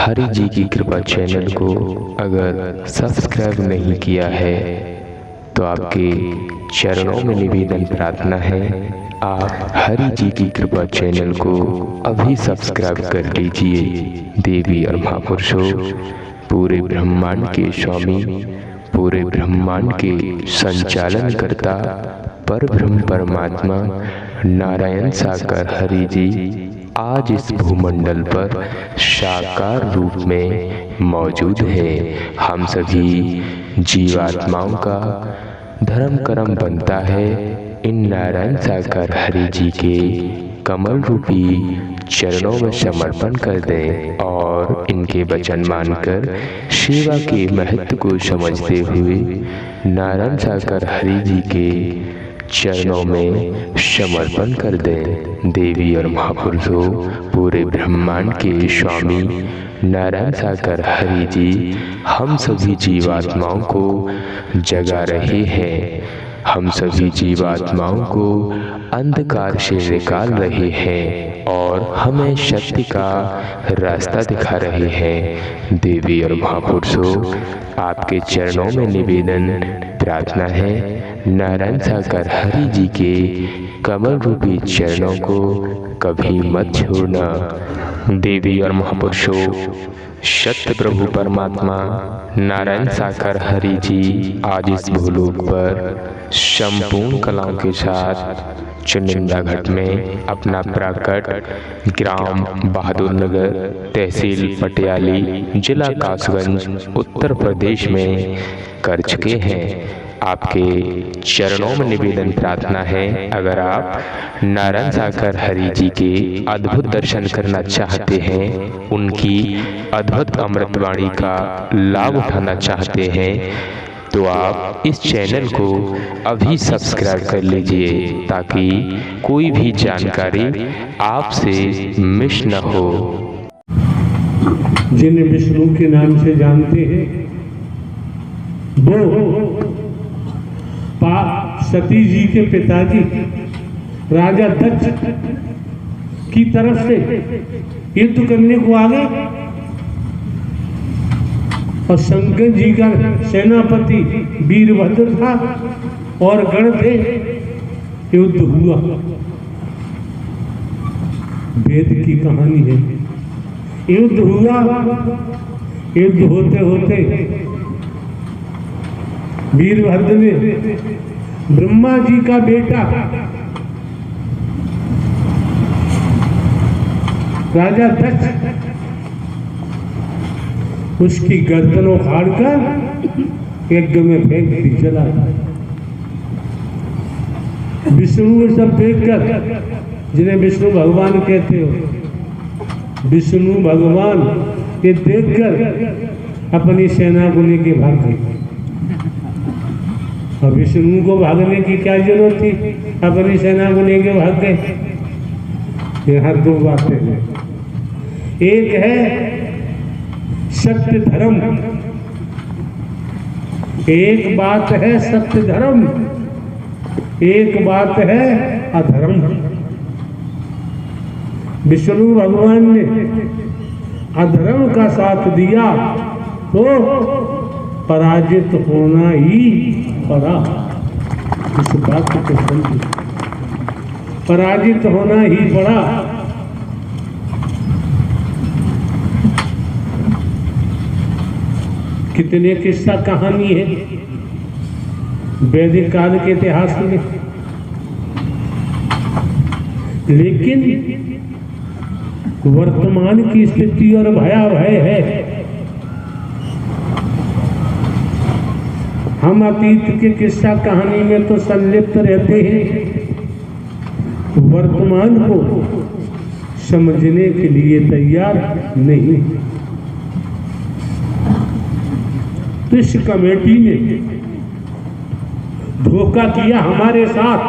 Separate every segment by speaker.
Speaker 1: हरि जी की कृपा चैनल को अगर सब्सक्राइब नहीं किया है तो आपके चरणों में निवेदन प्रार्थना है, आप हरि जी की कृपा चैनल को अभी सब्सक्राइब कर लीजिए। देवी और महापुरुषों, पूरे ब्रह्मांड के स्वामी, पूरे ब्रह्मांड के संचालन करता परब्रह्म परमात्मा नारायण साकार हरि जी आज इस भूमंडल पर साकार रूप में मौजूद है। हम सभी जीवात्माओं का धर्म कर्म बनता है इन नारायण साकार हरि जी के कमल रूपी चरणों में समर्पण कर दें और इनके वचन मानकर सेवा के महत्व को समझते हुए नारायण साकार हरि जी के चरणों में समर्पण कर दें। देवी और महापुरुषों, पूरे ब्रह्मांड के स्वामी नारायण साकार हरि जी हम सभी जीवात्माओं को जगा रहे हैं, हम सभी जीवात्माओं को अंधकार से निकाल रहे हैं और हमें शक्ति का रास्ता दिखा रहे हैं। देवी और महापुरुषों, आपके चरणों में निवेदन प्रार्थना है, नारायण साकार हरि जी के कमल रूपी चरणों को कभी मत छोड़ना। देवी और महापुरुषों, सत्य प्रभु परमात्मा नारायण साकार हरि जी आज इस भूलोक पर संपूर्ण कलाओं के साथ चुनिंदा घाट में अपना प्राकट ग्राम बहादुर नगर, तहसील पटियाली, जिला कासगंज, उत्तर प्रदेश में कर चुके हैं। आपके चरणों में निवेदन प्रार्थना है, अगर आप नारायण साकार हरि जी के अद्भुत दर्शन करना चाहते हैं, उनकी अद्भुत अमृतवाणी का लाभ उठाना चाहते हैं, तो आप इस चैनल को अभी सब्सक्राइब कर लीजिए ताकि कोई भी जानकारी आपसे मिस न हो।
Speaker 2: जिन्हें विष्णु के नाम से जानते हैं वो सती जी के पिताजी राजा दक्ष की तरफ से युद्ध करने को आ गए और शंकर जी का सेनापति वीरभद्र था और गण थे। युद्ध हुआ, वेद की कहानी है। युद्ध हुआ, युद्ध होते होते वीरभद्र ने ब्रह्मा जी का बेटा राजा दक्ष उसकी गर्दन उखाड़कर यज्ञ में फेंक दी, जला। विष्णु सब देखकर, जिन्हें विष्णु भगवान कहते हो, विष्णु भगवान ये देखकर अपनी सेना को लेके भाग गए। और विष्णु को भागने की क्या जरूरत थी, अपनी सेना को लेके भाग गए। यहाँ दो बातें हैं, एक है सत्य धर्म, एक बात है सत्य धर्म, एक बात है अधर्म। विष्णु भगवान ने अधर्म का साथ दिया तो पराजित होना ही पड़ा। इस बात को समझिए, पराजित होना ही पड़ा। कितने किस्सा कहानी है वैदिक काल के इतिहास में, लेकिन वर्तमान की स्थिति और भयावह है। हम अतीत के किस्सा कहानी में तो संलिप्त रहते हैं, वर्तमान को समझने के लिए तैयार नहीं। तो इस कमेटी ने धोखा किया हमारे साथ।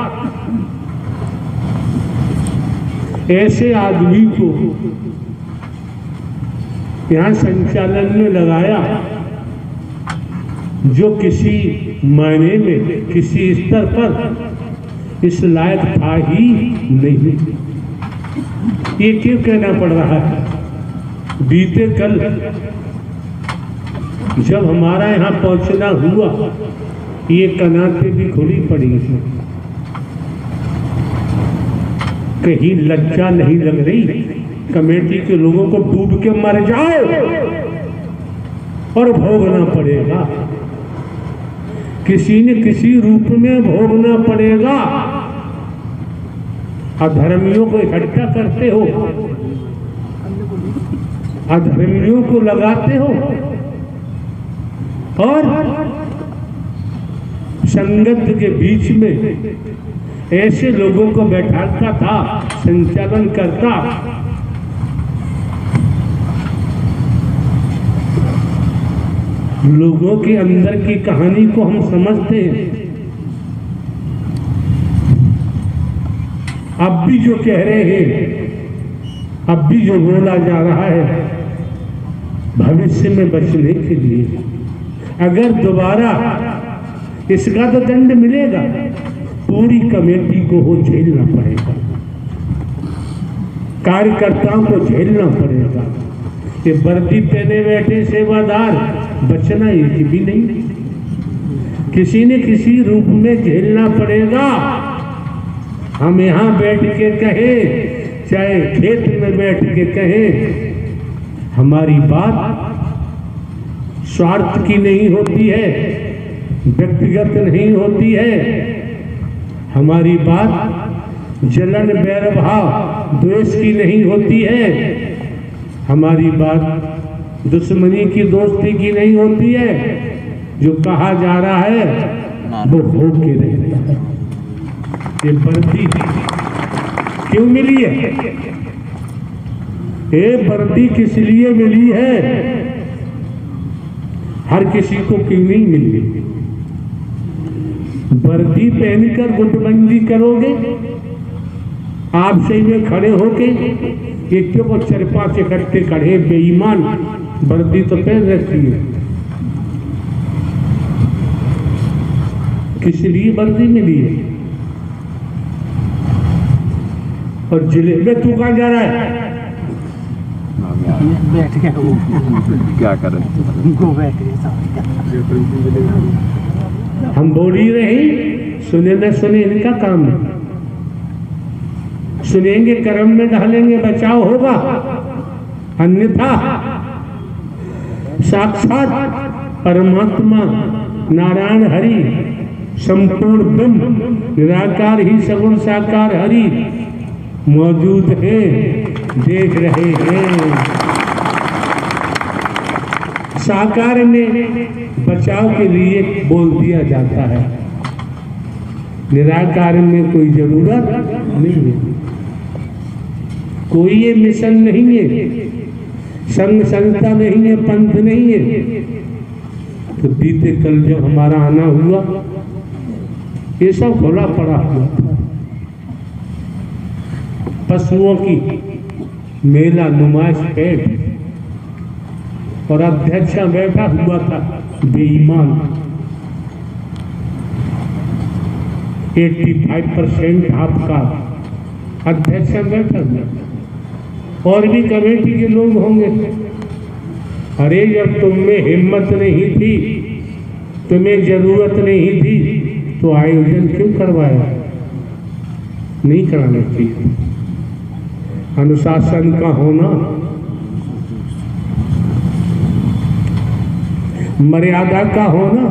Speaker 2: ऐसे आदमी को यहाँ संचालन में लगाया जो किसी मायने में, किसी स्तर पर इस लायक था ही नहीं। ये क्यों कहना पड़ रहा है? बीते कल जब हमारा यहाँ पहुंचना हुआ, ये कनातें भी खुली पड़ी हैं। कहीं लज्जा नहीं लग रही कमेटी के लोगों को? डूब के मर जाओ और भोगना पड़ेगा, किसी न किसी रूप में भोगना पड़ेगा। अधर्मियों को इकट्ठा करते हो, अधर्मियों को लगाते हो और संगत के बीच में ऐसे लोगों को बैठाता था, संचालन करता। लोगों के अंदर की कहानी को हम समझते हैं। अब भी जो कह रहे हैं, अब भी जो बोला जा रहा है, भविष्य में बचने के लिए अगर दोबारा इसका तो दंड मिलेगा, पूरी कमेटी को हो झेलना पड़ेगा, कार्यकर्ताओं को झेलना पड़ेगा। ये वर्दी पहने बैठे सेवादार बचना एक भी नहीं, किसी न किसी रूप में झेलना पड़ेगा। हम यहाँ बैठ के कहें, चाहे खेत में बैठ के कहें, हमारी बात स्वार्थ की नहीं होती है, व्यक्तिगत नहीं होती है। हमारी बात जलन, बैरभाव, द्वेष की नहीं होती है। हमारी बात दुश्मनी की, दोस्ती की नहीं होती है। जो कहा जा रहा है वो हो के रहता है। ये वर्दी क्यों मिली है? ये वर्दी किस लिए मिली है? हर किसी को क्यों नहीं मिली? वर्दी पहनकर गुटबंदी करोगे, आप सही में खड़े होके एक को चरपा से इकट्ठे खड़े बेईमान, वर्दी तो पहन रखी है। किस लिए वर्दी मिली है? और जिले में तू कहाँ जा रहा है?
Speaker 3: बैठ गया वो,
Speaker 4: क्या करें?
Speaker 2: हम बोल ही रहे, सुने न सुने इनका काम है। सुनेंगे कर्म में ढालेंगे, बचाव होगा, अन्यथा साक्षात परमात्मा नारायण हरि, संपूर्ण ब्रह्म, निराकार ही सगुण साकार हरि मौजूद है, देख रहे हैं। साकार में बचाव के लिए बोल दिया जाता है, निराकार में कोई जरूरत नहीं है। कोई ये मिशन नहीं है, संघ संस्था नहीं है, पंथ नहीं है। तो बीते कल जब हमारा आना हुआ, ये सब खुला पड़ा हुआ था। पशुओं की मेला नुमाइश पेट, और अध्यक्ष बैठा हुआ था बेईमान। 85% आपका अध्यक्ष बैठा हुआ, और भी कमेटी के लोग होंगे। अरे जब तुम में हिम्मत नहीं थी, तुम्हें जरूरत नहीं थी, तो आयोजन क्यों करवाया? नहीं कराना चाहिए। अनुशासन का होना, मर्यादा का होना,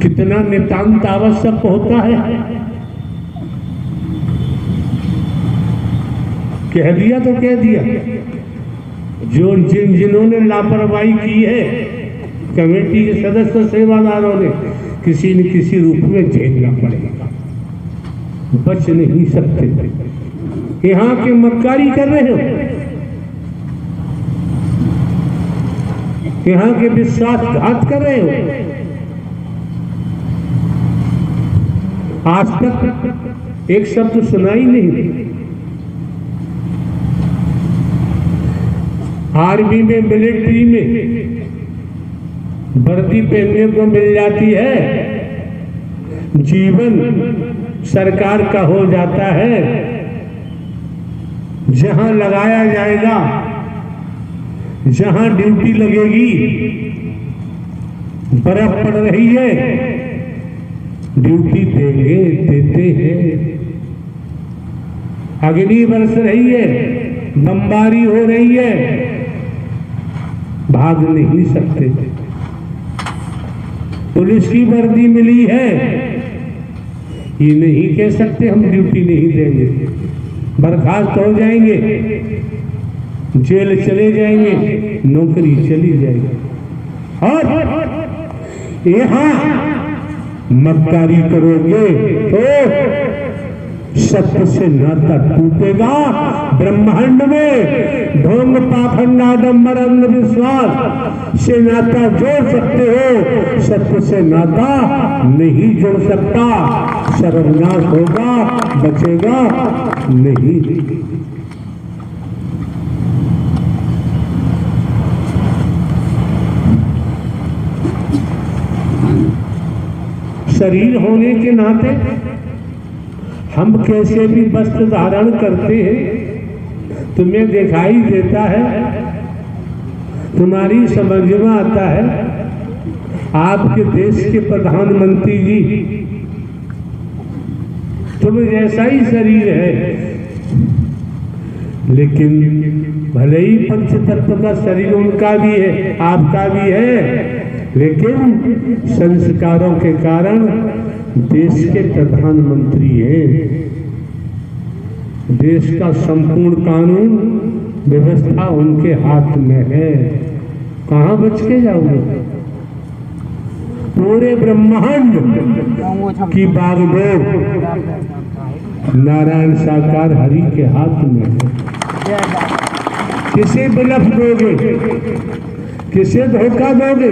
Speaker 2: कितना नितांत आवश्यक होता है। कह दिया तो कह दिया। जो जिन्होंने लापरवाही की है, कमेटी के सदस्य सेवादारों ने, किसी न किसी रूप में झेलना पड़ेगा, बच नहीं सकते। यहाँ के मक्कारी कर रहे हो, यहाँ के विश्वासघात कर रहे हो। आज तक एक शब्द सुनाई नहीं। आर्मी में, मिलिट्री में वर्दी पहनने को मिल जाती है, जीवन सरकार का हो जाता है। जहां लगाया जाएगा, जहां ड्यूटी लगेगी, बर्फ पड़ रही है, ड्यूटी देंगे, देते हैं। अग्नि बरस रही है, बमबारी हो रही है, भाग नहीं सकते। पुलिस की वर्दी मिली है, ये नहीं कह सकते हम ड्यूटी नहीं देंगे। बर्खास्त हो जाएंगे, जेल चले जाएंगे, नौकरी चली जाएगी। और यहां मक्कारी करोगे तो सत्य से नाता टूटेगा। ब्रह्मांड में ढोंग पाखंड आडंबर अंधविश्वास से नाता जोड़ सकते हो, सत्य से नाता नहीं जोड़ सकता। सर्वनाश होगा, बचेगा नहीं। शरीर होने के नाते हम कैसे भी वस्त्र धारण करते हैं, तुम्हें दिखाई देता है, तुम्हारी समझ में आता है। आपके देश के प्रधानमंत्री जी, तुम जैसा ही शरीर है, लेकिन भले ही पंचतत्व का शरीर उनका भी है, आपका भी है, लेकिन संस्कारों के कारण देश के प्रधानमंत्री हैं। देश का संपूर्ण कानून व्यवस्था उनके हाथ में है। कहां बच के जाओगे? पूरे ब्रह्मांड की बागडोर नारायण साकार हरि के हाथ में है। किसे बिलफ दोगे, किसे धोखा दोगे?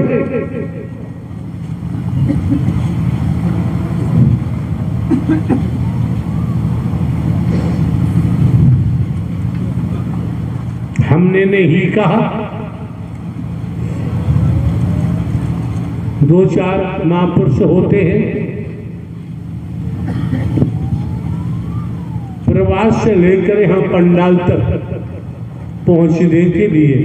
Speaker 2: हमने नहीं कहा। दो चार महापुरुष होते हैं, प्रवास से लेकर यहां पंडाल तक पहुंचने के लिए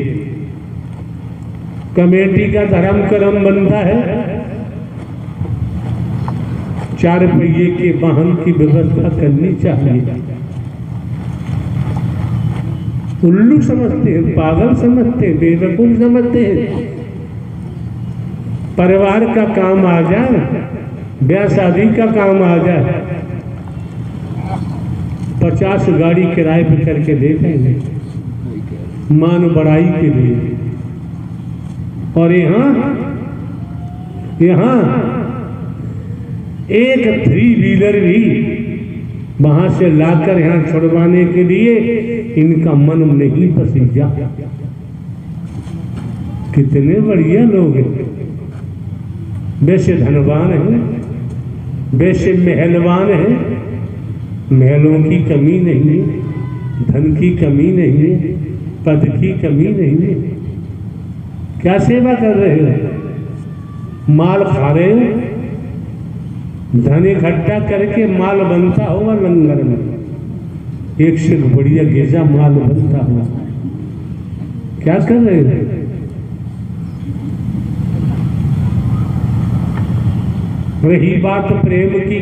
Speaker 2: कमेटी का धर्म कर्म बनता है। 4 पहिए के वाहन की व्यवस्था करनी चाहिए। उल्लू समझते हैं, पागल समझते हैं, बेवकूफ समझते हैं। परिवार का काम आ जाए, ब्याह शादी का काम आ जाए, 50 गाड़ी किराए पे करके दे देंगे मान बढ़ाई के लिए। और यहाँ एक 3 व्हीलर भी वहां से लाकर यहाँ छुड़वाने के लिए इनका मन नहीं पसीजा। कितने बढ़िया लोग हैं, वैसे धनवान हैं, वैसे महलवान हैं। महलों की कमी नहीं है, धन की कमी नहीं है, पद की कमी नहीं है। क्या सेवा कर रहे हो? माल खा रहे हो। धन इकट्ठा करके माल बनता होगा लंगर में, एक से बढ़िया गेजा माल बनता होगा। क्या कर रहे हो? रही बात प्रेम की,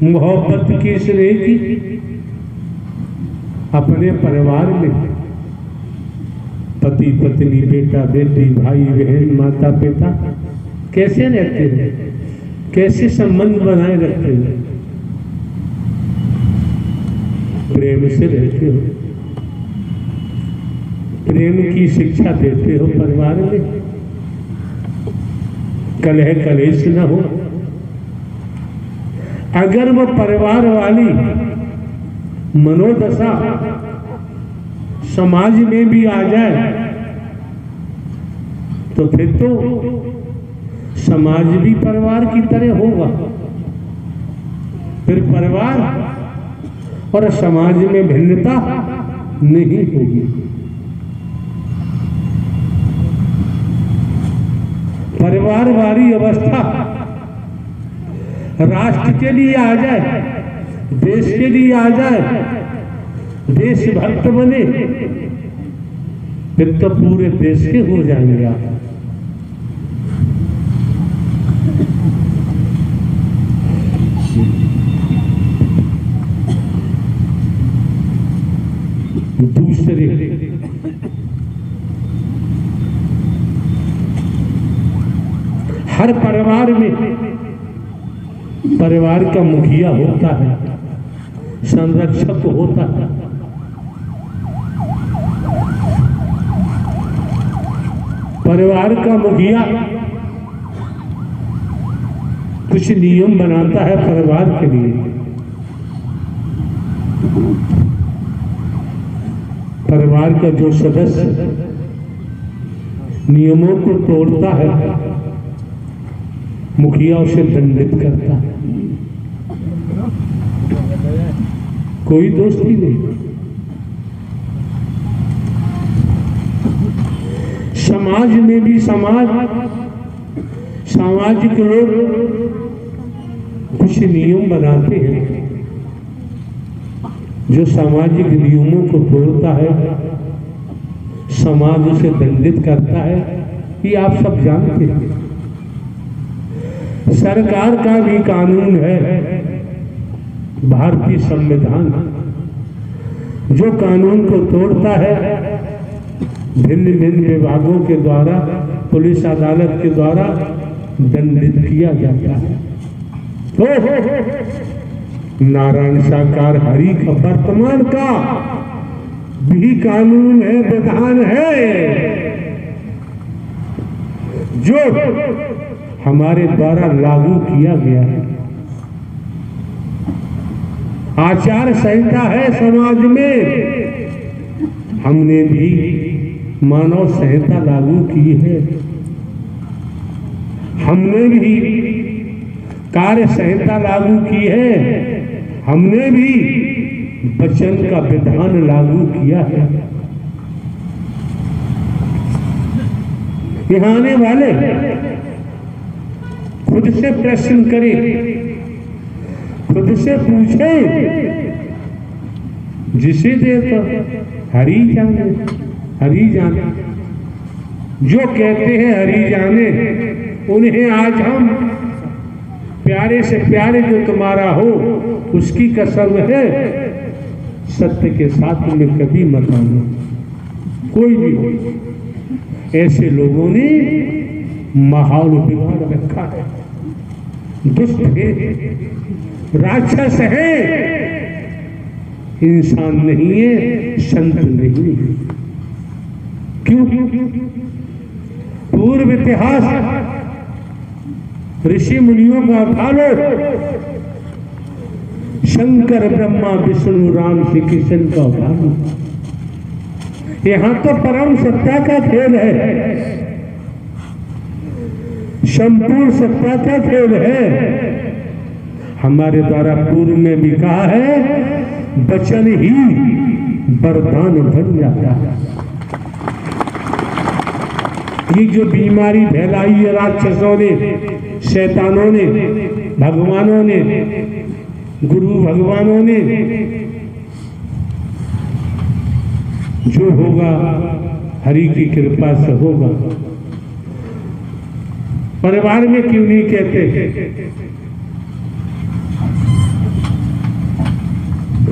Speaker 2: मोहब्बत की, स्नेह की, अपने परिवार में पति पत्नी, बेटा बेटी, भाई बहन, माता पिता कैसे रहते हैं, कैसे संबंध बनाए रखते हैं? प्रेम से रहते हो, प्रेम की शिक्षा देते हो परिवार में, कलह कलेश न हो। अगर वो परिवार वाली मनोदशा समाज में भी आ जाए तो फिर तो समाज भी परिवार की तरह होगा। फिर परिवार और समाज में भिन्नता नहीं होगी। परिवार वाली अवस्था राष्ट्र के लिए आ जाए देश के लिए आ जाए, देशभक्त बने, फिर तो पूरे देश के हो जाएंगे आप। दूसरे हर परिवार में परिवार का मुखिया होता है, संरक्षक होता है। परिवार का मुखिया कुछ नियम बनाता है परिवार के लिए। परिवार का जो सदस्य नियमों को तोड़ता है, मुखिया उसे दंडित करता है। कोई दोस्ती नहीं। समाज में भी सामाजिक लोग कुछ नियम बनाते हैं। जो सामाजिक नियमों को तोड़ता है, समाज उसे दंडित करता है। ये आप सब जानते हैं। सरकार का भी कानून है, भारतीय संविधान, जो कानून को तोड़ता है भिन्न भिन्न विभागों के द्वारा, पुलिस अदालत के द्वारा दंडित किया जाता है। नारायण साकार हरि का वर्तमान का भी कानून है, विधान है, जो हमारे द्वारा लागू किया गया है। आचार संहिता है समाज में, हमने भी मानव संहिता लागू की है। हमने भी कार्य संहिता लागू की है। हमने भी वचन का विधान लागू किया है। यहाँ आने वाले खुद से प्रश्न करें, खुद से पूछे, जिसे देखो हरि जाने, हरि जाने। जो कहते हैं हरि जाने, उन्हें आज हम प्यारे से प्यारे जो तुम्हारा हो उसकी कसम है, सत्य के साथ में कभी मत आना। कोई भी हो, ऐसे लोगों ने माहौल बिगाड़ रखा है। दुष्ट है, राक्षस है, इंसान नहीं है, संत नहीं है। क्यों? पूर्व इतिहास ऋषि मुनियों का उठा लो, शंकर ब्रह्मा विष्णु राम श्री कृष्ण का उठा लो। यहाँ तो परम सत्ता का खेल है, संपूर्ण सत्ता का खेल है। हमारे द्वारा पूर्व में भी कहा है, वचन ही वरदान बन जाता है। ये जो बीमारी फैलाई है राक्षसों ने, शैतानों ने, भगवानों ने, गुरु भगवानों ने, जो होगा हरि की कृपा से होगा। परिवार में क्यों नहीं कहते?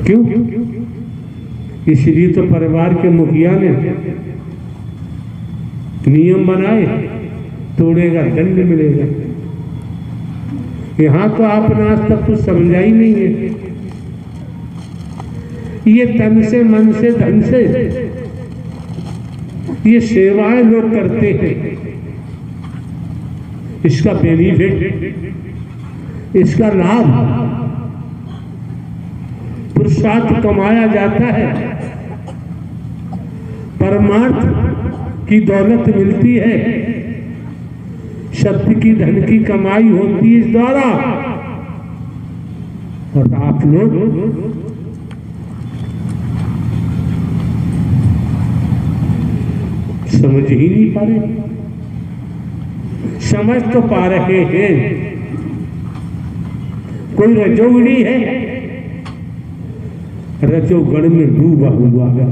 Speaker 2: क्यों? इसलिए तो परिवार के मुखिया ने नियम बनाए, तोड़ेगा दंड मिलेगा। यहां तो आपने आज तक कुछ समझा ही नहीं है। ये तन से, मन से, धन से ये सेवाएं लोग करते हैं। इसका बेनिफिट, इसका लाभ, पुरुषार्थ कमाया जाता है, परमार्थ की दौलत मिलती है, सत्य की धन की कमाई होती है इस द्वारा। और आप लोग समझ ही नहीं पा रहे। समझ तो पा रहे हैं, कोई रजोगुणी है रजोगुण में डूबा हुआ है।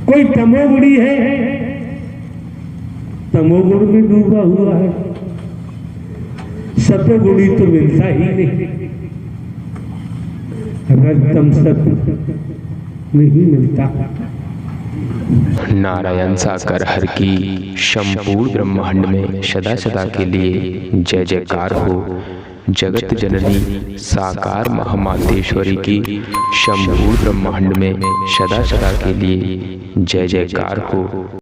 Speaker 2: कोई तमोगुणी है, तमोगुण में डूबा हुआ है। सतोगुणी तो मिलता ही नहीं, रजतम सत्व नहीं मिलता।
Speaker 1: नारायण साकार हर की संपूर्ण ब्रह्मांड में सदा सदा के लिए जय जयकार हो। जगत जननी साकार महामातेश्वरी की संपूर्ण ब्रह्मांड में सदा सदा के लिए जय जयकार हो।